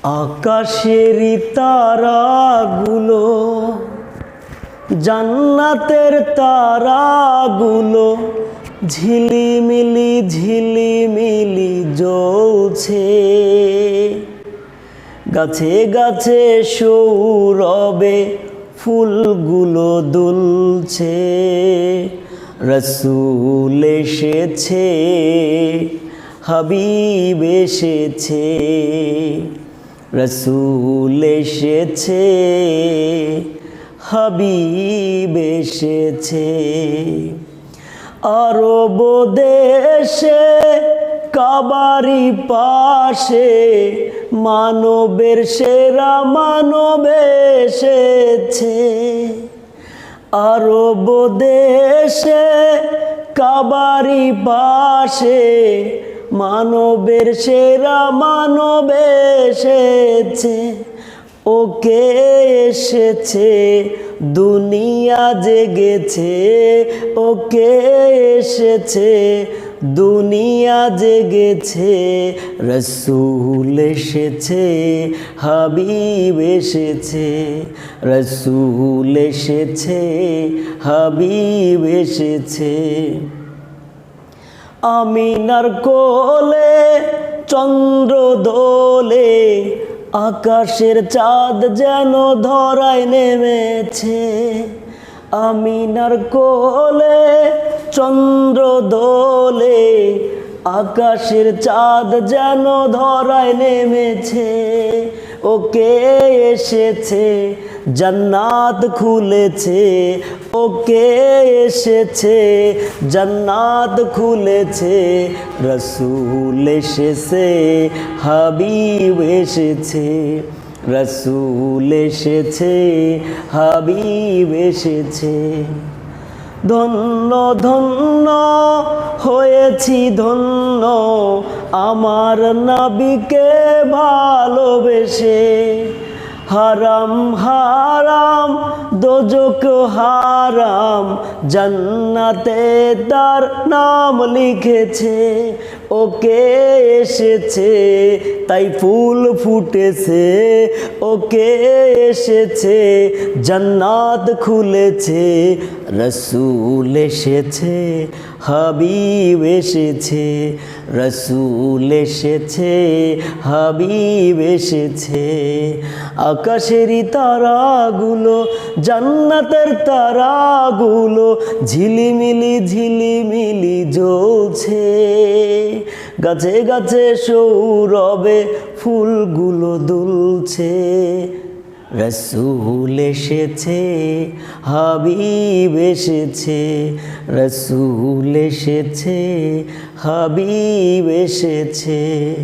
আকাশেরই তারাগুলো, জান্নাতের তারাগুলো ঝিলিমিলি ঝিলিমিলি জ্বলছে। গাছে গাছে সৌরবে ফুলগুলো দুলছে। রসূল এসেছে, হাবিব এসেছে। রসূল এসেছে, হাবিব এসেছে। আরব দেশে কাবারি পাশে মানবের সেরা মানব এসেছে। আরব দেশে কাবারি পাশে মানবের সেরা মানব এসেছে। ওকে এসেছে, দুনিয়া জেগেছে। ওকে এসেছে, দুনিয়া জেগেছে। রসূল এসেছে, হাবিব এসেছে। রসূল এসেছে, হাবিব এসেছে। আমিনার কোলে চন্দ্র দোলে, আকাশের চাঁদ যেন ধরায় নেমেছে। আমিনার কোলে চন্দ্র দোলে, আকাশের চাঁদ যেন ধরায় নেমেছে। ওকে এসেছে, জান্নাত খুলেছে। ওকে এসেছে, জান্নাত খুলেছে। রসূল এসেছে, হাবিব এসেছে। রসূল এসেছে, হাবিব এসেছে। ধন্য ধন্য হয়েছি ধন্য, আমার নবীকে ভালোবেসে। হারাম হারাম দোজখ হারাম, জান্নাতে তার নাম লিখেছে। ওকে এসেছে, তাই ফুল ফুটেছে। ওকে এসেছে, জান্নাত খুলেছে। রসূল এসেছে, হাবিব এসেছে। রসূল এসেছে, হাবিব এসেছে। আকাশেরই তারাগুলো, জান্নাতের তারাগুলো ঝিলিমিলি ঝিলিমিলি জ্বলছে। গাছে গাছে সৌরবে ফুলগুলো দুলছে। রসূল এসেছে, হাবিব এসেছে। রসূল এসেছে, হাবিব এসেছে।